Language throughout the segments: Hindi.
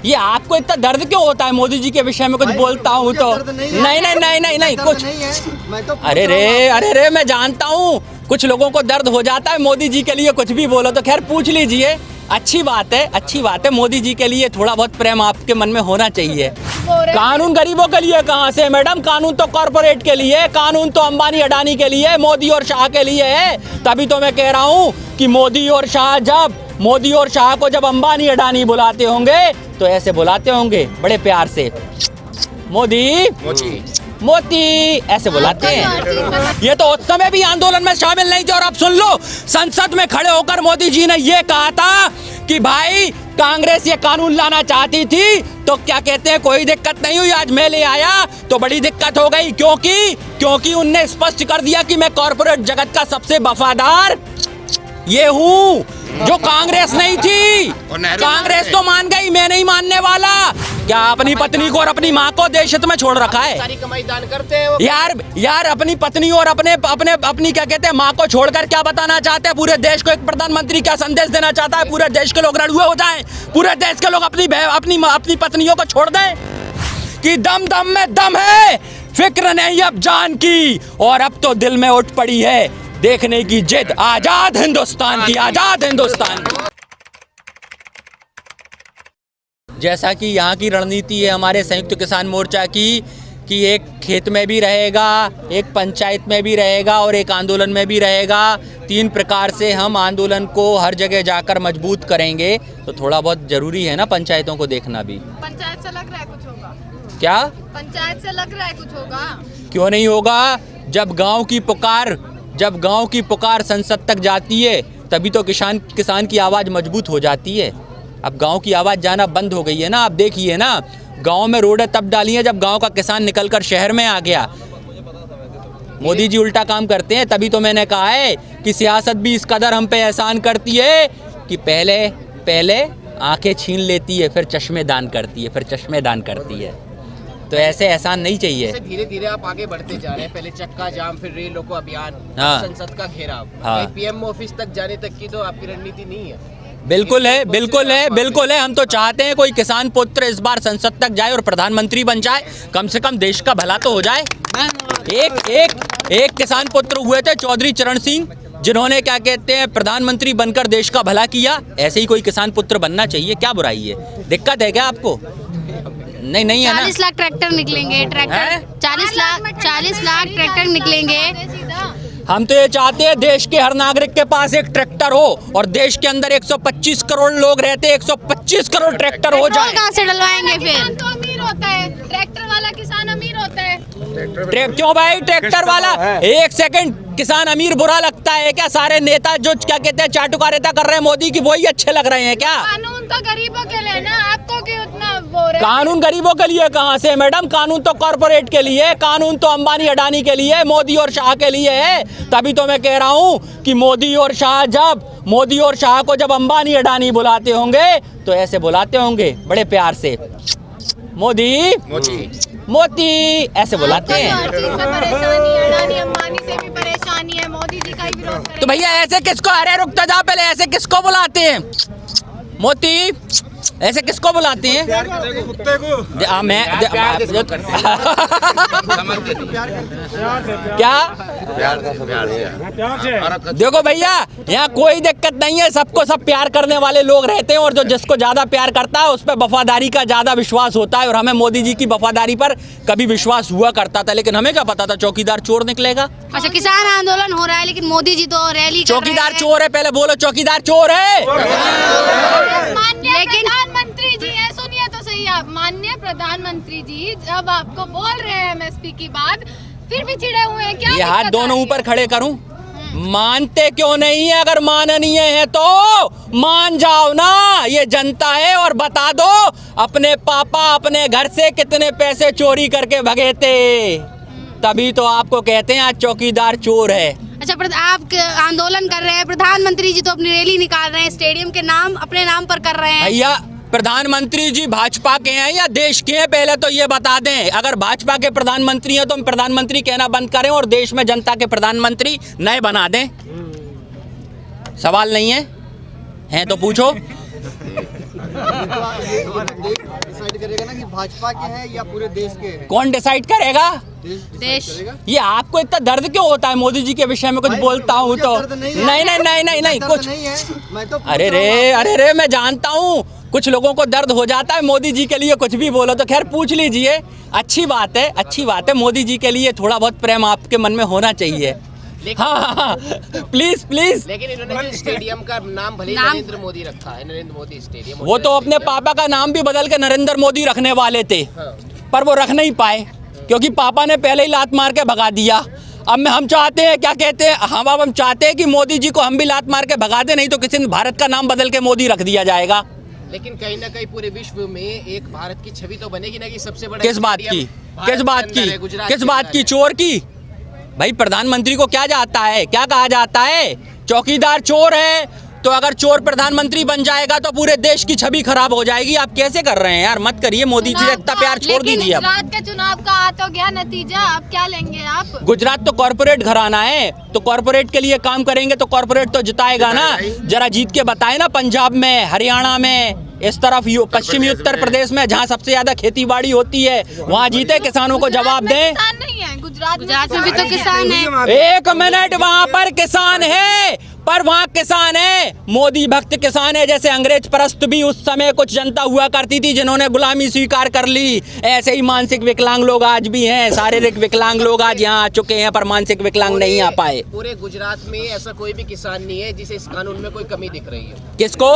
ये आपको इतना दर्द क्यों होता है मोदी जी के विषय में कुछ बोलता हूँ तो? नहीं कुछ, अरे रे मैं जानता हूँ कुछ लोगों को दर्द हो जाता है मोदी जी के लिए कुछ भी बोलो तो। खैर पूछ लीजिए, अच्छी बात है। मोदी जी के लिए थोड़ा बहुत प्रेम आपके मन में होना चाहिए। कानून गरीबों के लिए कहाँ से मैडम? कानून तो कॉर्पोरेट के लिए, कानून तो अंबानी अडानी के लिए, मोदी और शाह के लिए है। तभी तो मैं कह रहा हूँ कि मोदी और शाह को जब अंबानी अडानी बुलाते होंगे तो ऐसे बुलाते होंगे बड़े प्यार से, मोदी ऐसे बुलाते हैं। ये तो उस समय भी आंदोलन में शामिल नहीं थे। और अब सुन लो, संसद में खड़े होकर मोदी जी ने ये कहा था कि भाई कांग्रेस ये कानून लाना चाहती थी तो क्या कहते हैं कोई दिक्कत नहीं हुई, आज मैं ले आया तो बड़ी दिक्कत हो गई। क्योंकि उनने स्पष्ट कर दिया कि मैं कॉर्पोरेट जगत का सबसे वफादार ये हूँ, जो कांग्रेस नहीं थी। कांग्रेस तो मान गई, मैं नहीं मानने वाला। क्या अपनी पत्नी को और अपनी माँ को देश हित में छोड़ रखा है? सारी कमाई दान करते हैं यार अपनी पत्नी और अपनी क्या कहते हैं माँ को छोड़कर क्या बताना चाहते हैं पूरे देश को? एक प्रधानमंत्री क्या संदेश देना चाहता है? पूरे देश के लोग रणुए हो जाएं, पूरे देश के लोग अपनी पत्नियों को छोड़ दें कि दम दम में दम है, फिक्र नहीं अब जान की, और अब तो दिल में उठ पड़ी है देखने की जिद आजाद हिंदुस्तान की, आजाद हिंदुस्तान की। जैसा कि यहाँ की रणनीति है हमारे संयुक्त किसान मोर्चा की कि एक खेत में भी रहेगा, एक पंचायत में भी रहेगा और एक आंदोलन में भी रहेगा। 3 प्रकार से हम आंदोलन को हर जगह जाकर मजबूत करेंगे। तो थोड़ा बहुत जरूरी है ना पंचायतों को देखना भी। पंचायत से लग रहा है कुछ होगा क्या? पंचायत से लग रहा है कुछ होगा? क्यों नहीं होगा? जब गांव की पुकार संसद तक जाती है तभी तो किसान की आवाज़ मजबूत हो जाती है। अब गांव की आवाज़ जाना बंद हो गई है ना। आप देखिए ना, गांव में रोडें तब डाली हैं जब गांव का किसान निकलकर शहर में आ गया। मोदी जी उल्टा काम करते हैं। तभी तो मैंने कहा है कि सियासत भी इस कदर हम पे एहसान करती है कि पहले आंखें छीन लेती है, फिर चश्मे दान करती है, तो ऐसे एहसान नहीं चाहिए। धीरे धीरे आप आगे बढ़ते जा रहे हैं, पहले चक्का जाम, फिर रेल रोको अभियान, संसद का घेराव, पीएम ऑफिस तक जाने तक की तो आपकी रणनीति नहीं है? बिल्कुल है। हम तो चाहते हैं कोई किसान पुत्र इस बार संसद तक जाए और प्रधानमंत्री बन जाए, कम से कम देश का भला तो हो जाए। एक किसान पुत्र हुए थे चौधरी चरण सिंह, जिन्होंने क्या कहते हैं प्रधानमंत्री बनकर देश का भला किया। ऐसे ही कोई किसान पुत्र बनना चाहिए। क्या बुराई है? दिक्कत है क्या आपको? नहीं है ना। 40 लाख ट्रैक्टर निकलेंगे, 40 लाख ट्रैक्टर निकलेंगे। हम तो ये चाहते हैं देश के हर नागरिक के पास एक ट्रैक्टर हो और देश के अंदर 125 करोड़ लोग रहते हैं, 125 करोड़ ट्रैक्टर हो जाए। कहाँ से डलवाएंगे फिर? किसान तो अमीर होता है, ट्रैक्टर वाला किसान अमीर होता है। क्यों भाई? ट्रैक्टर वाला एक सेकंड, किसान अमीर बुरा लगता है क्या? सारे नेता जो क्या कहते हैं चाटुकारिता कर रहे हैं मोदी की, वही अच्छे लग रहे हैं क्या? कानून तो गरीबों के लिए ना, आपको क्यों उतना वो रहे? कानून गरीबों के लिए कहाँ से मैडम? कानून तो कॉर्पोरेट के लिए, कानून तो अंबानी अडानी के लिए, मोदी और शाह के लिए है। तभी तो मैं कह रहा हूँ कि मोदी और शाह को जब अंबानी अडानी बुलाते होंगे तो ऐसे बुलाते होंगे बड़े प्यार से, मोदी ऐसे बुलाते हैं। अडानी अंबानी से भी परेशानी है, मोदी जी का ही विरोध करें। तो भैया ऐसे किसको, अरे रुकता जा पहले, ऐसे किसको बुलाते हैं? मोदी ऐसे किसको बुलाते हैं? क्या देखो भैया, यहाँ कोई दिक्कत नहीं है, सबको सब प्यार करने वाले लोग रहते हैं और जो जिसको ज्यादा प्यार करता है उस पर वफादारी का ज्यादा विश्वास होता है। और हमें मोदी जी की वफादारी पर कभी विश्वास हुआ करता था, लेकिन हमें क्या पता था चौकीदार चोर निकलेगा। अच्छा, किसान आंदोलन हो रहा है लेकिन मोदी जी तो रैली चौकीदार चोर है, पहले बोलो चौकीदार चोर है। लेकिन प्रधानमंत्री जी है, सुनिए तो सही आप, माननीय प्रधानमंत्री जी जब आपको बोल रहे हैं एमएसपी की बात, फिर भी चिड़े हुए हैं क्या? ये हाथ दोनों ऊपर खड़े करूं? मानते क्यों नहीं है? अगर माननीय है तो मान जाओ ना, ये जनता है। और बता दो अपने पापा अपने घर से कितने पैसे चोरी करके भगे थे, तभी तो आपको कहते हैं आज चौकीदार चोर है। अच्छा, आप आंदोलन कर रहे हैं, प्रधानमंत्री जी तो अपनी रैली निकाल रहे हैं, स्टेडियम के नाम अपने नाम पर कर रहे हैं। भैया प्रधानमंत्री जी भाजपा के हैं या देश के हैं, पहले तो ये बता दें। अगर भाजपा के प्रधानमंत्री हैं तो हम प्रधानमंत्री कहना बंद करें और देश में जनता के प्रधानमंत्री नए बना दें। सवाल नहीं है तो पूछो। डिसाइड करेगा ना कि भाजपा के हैं या पूरे देश के हैं। कौन डिसाइड करेगा? देश। ये आपको इतना दर्द क्यों होता है मोदी जी के विषय में कुछ बोलता हूँ तो? नहीं कुछ मैं तो अरे रे मैं जानता हूँ कुछ लोगों को दर्द हो जाता है मोदी जी के लिए कुछ भी बोलो तो। खैर पूछ लीजिए, अच्छी बात है मोदी जी के लिए थोड़ा बहुत प्रेम आपके मन में होना चाहिए। हाँ प्लीज। लेकिन इन्होंने जो स्टेडियम का नाम भले ही नरेंद्र मोदी रखा है, नरेंद्र मोदी स्टेडियम, वो तो अपने पापा का नाम भी बदल के नरेंद्र मोदी रखने वाले थे, पर वो रख नहीं पाए क्योंकि पापा ने पहले ही लात मार के भगा दिया। अब हम चाहते हैं, क्या कहते हैं, हम चाहते हैं कि मोदी जी को हम भी लात मार के भगा दे, नहीं तो किसी ने भारत का नाम बदल के मोदी रख दिया जाएगा। लेकिन कहीं ना कहीं पूरे विश्व में एक भारत की छवि तो बनेगी ना कि सबसे बड़ा किस बात की? चोर की? भाई प्रधानमंत्री को क्या जाता है, क्या कहा जाता है? चौकीदार चोर है, तो अगर चोर प्रधानमंत्री बन जाएगा तो पूरे देश की छवि खराब हो जाएगी। आप कैसे कर रहे हैं यार? मत करिए, मोदी जी से इतना प्यार छोड़ दीजिए। अब गुजरात के चुनाव का आ तो गया नतीजा, अब क्या लेंगे आप? गुजरात तो कॉर्पोरेट घराना है, तो कॉर्पोरेट के लिए काम करेंगे तो कॉर्पोरेट तो जिताएगा ना। जरा जीत के बताए ना, पंजाब में, हरियाणा में, इस तरफ पश्चिमी उत्तर प्रदेश में जहाँ सबसे ज्यादा खेती बाड़ी होती है, वहाँ जीते, किसानों को जवाब दें। किसान नहीं है गुजरात में भी तो किसान है। एक मिनट, वहाँ पर किसान है, पर वहाँ किसान है, मोदी भक्त किसान है। जैसे अंग्रेज परस्त भी उस समय कुछ जनता हुआ करती थी जिन्होंने गुलामी स्वीकार कर ली, ऐसे ही मानसिक विकलांग लोग आज भी हैं। शारीरिक विकलांग लोग आज यहाँ आ चुके हैं पर मानसिक विकलांग नहीं आ पाए। पूरे गुजरात में ऐसा कोई भी किसान नहीं है जिसे इस कानून में कोई कमी दिख रही है। किसको?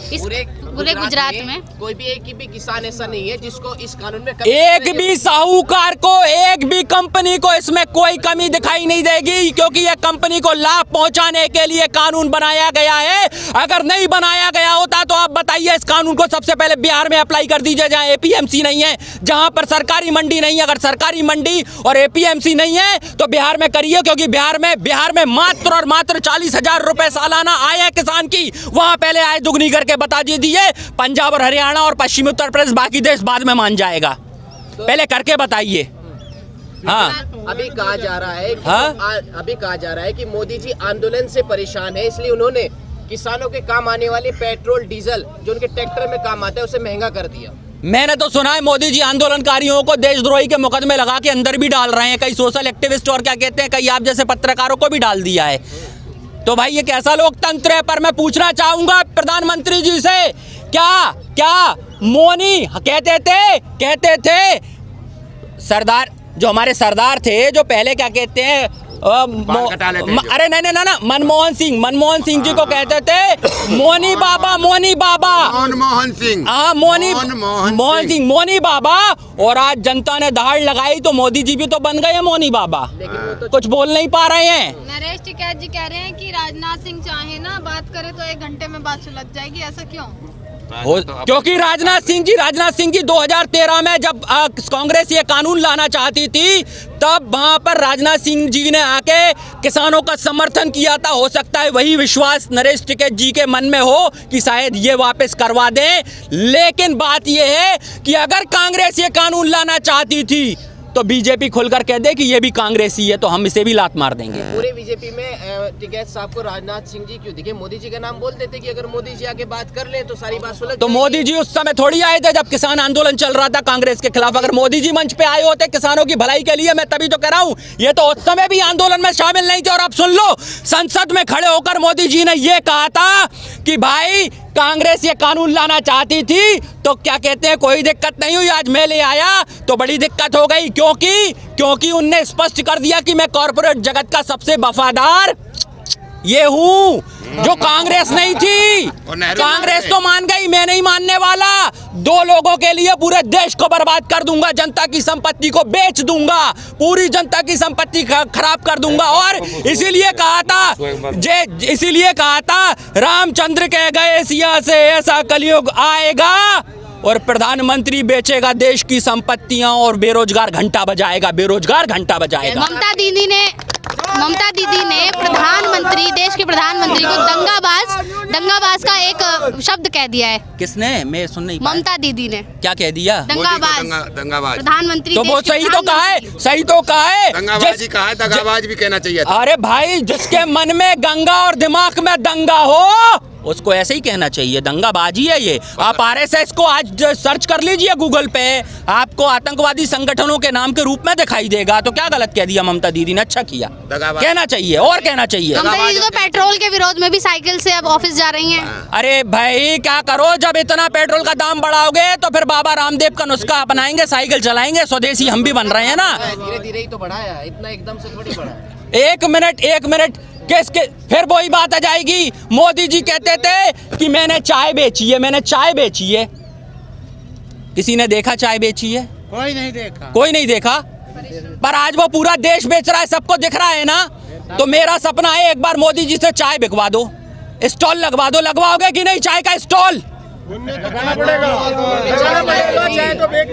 पूरे गुजरात में कोई भी एक भी किसान ऐसा नहीं है जिसको इस कानून में एक भी साहूकार को, एक भी कंपनी को इसमें कोई कमी दिखाई नहीं देगी, क्योंकि ये कंपनी को लाभ पहुंचाने के लिए कानून बनाया गया है। अगर नहीं बनाया गया होता तो आप बताइए, इस कानून को सबसे पहले बिहार में अप्लाई कर दीजिए, जहां एपीएमसी नहीं है, जहां पर सरकारी मंडी नहीं है। अगर सरकारी मंडी और एपीएमसी नहीं है तो बिहार में करिए, क्योंकि बिहार में मात्र और मात्र 40,000 रुपए सालाना आय है किसान की। वहां पहले आय दुगनी करके बता दीजिए। पंजाब और हरियाणा और पश्चिमी उत्तर प्रदेश, बाकी देश बाद में मान जाएगा, पहले करके बताइए। हाँ, अभी कहा जा रहा है कि मोदी जी आंदोलन से परेशान है, इसलिए उन्होंने किसानों के काम आने वाले पेट्रोल डीजल जो उनके ट्रैक्टर में काम आता है उसे महंगा कर दिया। मैंने तो सुना है मोदी जी आंदोलनकारियों को देशद्रोही के मुकदमे लगा के अंदर भी डाल रहे हैं, कई सोशल एक्टिविस्ट और क्या कहते हैं, कई आप जैसे पत्रकारों को भी डाल दिया है। तो भाई ये कैसा लोकतंत्र है? पर मैं पूछना चाहूंगा प्रधानमंत्री जी से, क्या मोनी कहते थे सरदार, जो हमारे सरदार थे, जो पहले क्या कहते हैं, अरे नहीं, मनमोहन सिंह जी को कहते थे मोनी बाबा। मनमोहन सिंह, मोनी बाबा। और आज जनता ने दहाड़ लगाई तो मोदी जी भी तो बन गए मोनी बाबा, कुछ बोल नहीं पा रहे हैं। नरेश टिकैत जी कह रहे हैं कि राजनाथ सिंह चाहे ना बात करे तो 1 घंटे में बात सुलझ जाएगी, ऐसा क्यों? क्योंकि राजनाथ सिंह जी 2013 में जब कांग्रेस ये कानून लाना चाहती थी, तब वहां पर राजनाथ सिंह जी ने आके किसानों का समर्थन किया था। हो सकता है वही विश्वास नरेश टिकैत जी के मन में हो कि शायद ये वापस करवा दें। लेकिन बात ये है कि अगर कांग्रेस ये कानून लाना चाहती थी तो बीजेपी खुलकर कह दे कि ये भी कांग्रेसी है तो हम इसे भी लात मार देंगे। पूरे बीजेपी में टिकैत साहब को राजनाथ सिंह जी क्यों दिखे? मोदी जी का नाम बोल देते कि अगर मोदी जी आके बात कर ले तो सारी बात सुलझ। तो मोदी जी उस समय थोड़ी आए थे जब किसान आंदोलन चल रहा था कांग्रेस के खिलाफ। अगर मोदी जी मंच पे आए होते किसानों की भलाई के लिए, मैं तभी तो कह रहा हूँ, ये तो उस समय भी आंदोलन में शामिल नहीं थे। और अब सुन लो, संसद में खड़े होकर मोदी जी ने ये कहा था कि भाई कांग्रेस ये कानून लाना चाहती थी तो क्या कहते हैं, कोई दिक्कत नहीं हुई, आज मैं ले आया तो बड़ी दिक्कत हो गई। क्योंकि उनने स्पष्ट कर दिया कि मैं कॉर्पोरेट जगत का सबसे वफादार ये हूँ, जो कांग्रेस नहीं थी। कांग्रेस तो मान गई, मैं नहीं मानने वाला। 2 लोगों के लिए पूरे देश को बर्बाद कर दूंगा, जनता की संपत्ति को बेच दूंगा, पूरी जनता की संपत्ति खराब कर दूंगा। और इसीलिए कहा था रामचंद्र कह गए सिया से ऐसा कलयुग आएगा और प्रधानमंत्री बेचेगा देश की संपत्तियां और बेरोजगार घंटा बजाएगा। ममता दीदी ने देश के प्रधानमंत्री को दंगाबाज का एक शब्द कह दिया है। किसने? मैं सुन नहीं पाया। ममता दीदी ने क्या कह दिया? दंगाबाज। प्रधानमंत्री तो वो सही तो कहा है, दंगाबाजी कहा है, दंगाबाज भी कहना चाहिए था। अरे भाई, जिसके मन में गंगा और दिमाग में दंगा हो उसको ऐसे ही कहना चाहिए, दंगाबाजी है ये। आप आरएसएस को आज सर्च कर लीजिए गूगल पे, आपको आतंकवादी संगठनों के नाम के रूप में दिखाई देगा। तो क्या गलत कह दिया ममता दीदी ने? अच्छा किया, कहना चाहिए और कहना चाहिए। ममता दीदी तो पेट्रोल के विरोध में भी साइकिल से अब ऑफिस जा रही हैं। अरे भाई क्या करो, जब इतना पेट्रोल का दाम बढ़ाओगे तो फिर बाबा रामदेव का नुस्खा अपनाएंगे, साइकिल चलाएंगे। स्वदेशी हम भी बन रहे हैं ना। धीरे धीरे ही तो बढ़ाया, इतना एकदम से थोड़ी बढ़ा। एक मिनट किसके, फिर वही बात आ जाएगी। मोदी जी कहते थे कि मैंने चाय बेची है, मैंने चाय बेची है। किसी ने देखा चाय बेची है? कोई नहीं देखा, कोई नहीं देखा। पर आज वो पूरा देश बेच रहा है, सबको दिख रहा है ना। तो मेरा सपना है एक बार मोदी जी से चाय बिकवा दो, स्टॉल लगवा दो। लगवाओगे कि नहीं चाय का स्टॉल?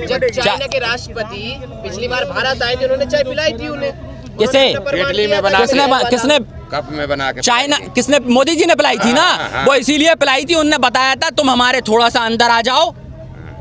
जब चाइना के राष्ट्रपति पिछली बार भारत आए थे, उन्होंने चाय पिलाई थी उन्हें। किसे? इडली में बना किसने कप में बना के चाइना किसने? मोदी जी ने पिलाई थी ना। वो इसीलिए पिलाई थी, उनने बताया था तुम हमारे थोड़ा सा अंदर आ जाओ,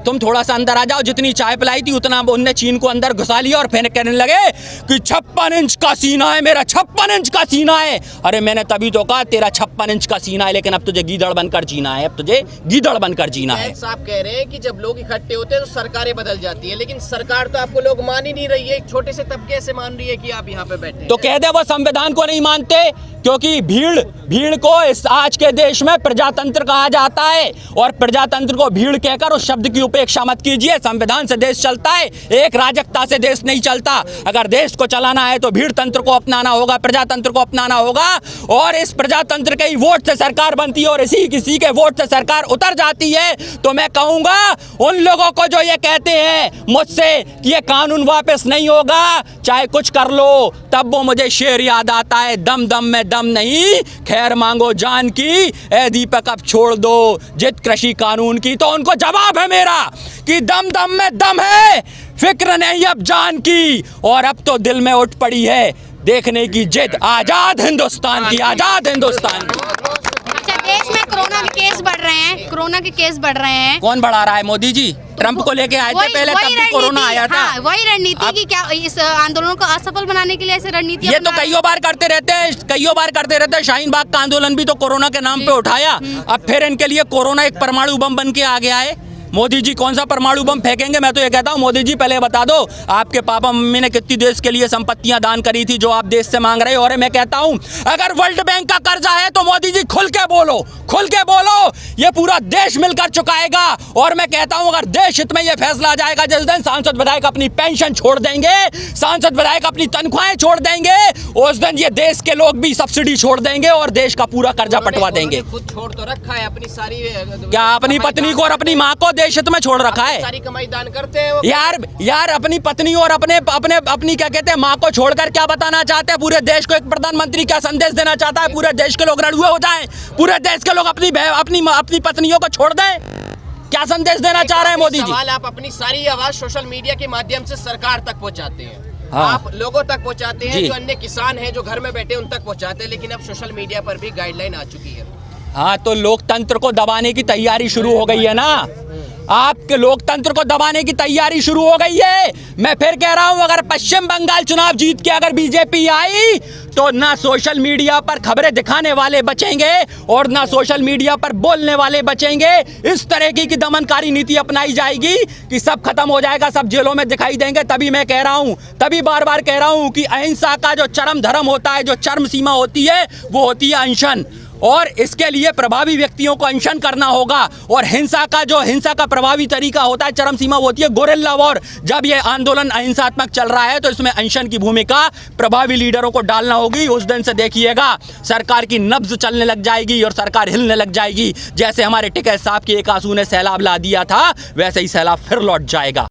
तुम थोड़ा सा अंदर आ जाओ। जितनी चाय पिलाई थी उतना उनने चीन को अंदर घुसा लिया और फिर कहने लगे कि 56 इंच का सीना है मेरा, 56 इंच का सीना है। अरे मैंने तभी तो कहा तेरा 56 इंच का सीना है, लेकिन अब तुझे गीदड़ बनकर जीना है, अब तुझे गीदड़ बनकर जीना है। साहब कह रहे हैं कि जब लोग इकट्ठे होते हैं तो सरकारें बदल जाती है, लेकिन सरकार तो आपको लोग मान ही नहीं रही है। एक छोटे से तबके से मान रही है कि आप यहाँ पे बैठे। तो कह दे वो संविधान को नहीं मानते, क्योंकि भीड़ को इस आज के देश में प्रजातंत्र कहा जाता है। और प्रजातंत्र को भीड़ कहकर उस शब्द की उपेक्षा मत कीजिए। संविधान से देश चलता है, एक राजकता से देश नहीं चलता। अगर देश को चलाना है तो भीड़ तंत्र को अपनाना होगा, प्रजातंत्र को अपनाना होगा। और इस प्रजातंत्र के ही वोट से सरकार बनती है और इसी किसी के वोट से सरकार उतर जाती है। तो मैं कहूंगा उन लोगों को जो ये कहते हैं मुझसे कि ये कानून वापस नहीं होगा, चाहे कुछ कर लो, तब वो मुझे शेर याद आता है, दम दम में दम नहीं, खैर मांगो जान की, ए दीपक अब छोड़ दो जिद कृषि कानून की। तो उनको जवाब है मेरा कि दम दम में दम है, फिक्र नहीं अब जान की। और अब तो दिल में उठ पड़ी है देखने की जिद आजाद हिंदुस्तान की, आजाद हिंदुस्तान की। अच्छा, देश में कोरोना के केस बढ़ रहे हैं, कोरोना के केस बढ़ रहे हैं। कौन बढ़ा रहा है? मोदी जी ट्रंप को लेके आए थे पहले, तब भी कोरोना आया था। हाँ, वही रणनीति की क्या इस आंदोलन को असफल बनाने के लिए ऐसे रणनीति ये तो कईयों बार करते रहते हैं, शाहीन बाग का आंदोलन भी तो कोरोना के नाम पे उठाया। अब फिर इनके लिए कोरोना एक परमाणु बम बन के आ गया है। मोदी जी कौन सा परमाणु बम फेंकेंगे? मैं तो ये कहता हूँ मोदी जी पहले बता दो आपके पापा मम्मी ने कितनी देश के लिए संपत्तियां दान करी थी जो आप देश से मांग रहे हो। और मैं कहता हूँ अगर वर्ल्ड बैंक का कर्जा है तो मोदी जी खुल के बोलो, खुल के बोलो, ये पूरा देश मिलकर चुकाएगा। और मैं कहता हूँ अगर देश हित में ये फैसला आ जाएगा, जिस दिन सांसद विधायक अपनी पेंशन छोड़ देंगे, सांसद विधायक अपनी तनख्वाहें छोड़ देंगे, उस दिन ये देश के लोग भी सब्सिडी छोड़ देंगे और देश का पूरा कर्जा पटवा देंगे। खुद छोड़ तो रखा है अपनी सारी, क्या अपनी पत्नी को और अपनी माँ को देश हित में छोड़ रखा है? सारी कमाई दान करते हैं वो। यार अपनी पत्नी और अपनी क्या कहते हैं माँ को छोड़कर क्या बताना चाहते हैं पूरे देश को? एक प्रधानमंत्री क्या संदेश देना चाहता है? पूरे देश के लोग रणुए हो जाएं, पूरे देश के लोग अपनी पत्नियों को छोड़ दें? क्या संदेश देना चाह रहे हैं मोदी जी? आप अपनी सारी आवाज सोशल मीडिया के माध्यम से सरकार तक पहुंचाते हैं। हाँ। आप लोगों तक पहुंचाते हैं, जी। जो अन्य किसान हैं जो घर में बैठे उन तक पहुंचाते हैं, लेकिन अब सोशल मीडिया पर भी गाइडलाइन आ चुकी है। हाँ, तो लोकतंत्र को दबाने की तैयारी शुरू हो गई है ना। आपके लोकतंत्र को दबाने की तैयारी शुरू हो गई है। मैं फिर कह रहा हूं अगर पश्चिम बंगाल चुनाव जीत के अगर बीजेपी आई तो ना सोशल मीडिया पर खबरें दिखाने वाले बचेंगे और ना सोशल मीडिया पर बोलने वाले बचेंगे। इस तरह की दमनकारी नीति अपनाई जाएगी कि सब खत्म हो जाएगा, सब जेलों में दिखाई देंगे। तभी मैं कह रहा हूं, तभी बार बार कह रहा हूं कि अहिंसा का जो चरम धर्म होता है, जो चरम सीमा होती है, वो होती है अनशन। और इसके लिए प्रभावी व्यक्तियों को अनशन करना होगा। और हिंसा का प्रभावी तरीका होता है, चरम सीमा होती है गोरिल्ला वॉर। जब ये आंदोलन अहिंसात्मक चल रहा है तो इसमें अनशन की भूमिका प्रभावी लीडरों को डालना होगी। उस दिन से देखिएगा सरकार की नब्ज चलने लग जाएगी और सरकार हिलने लग जाएगी। जैसे हमारे टिकैत साहब की एक आंसू ने सैलाब ला दिया था, वैसे ही सैलाब फिर लौट जाएगा।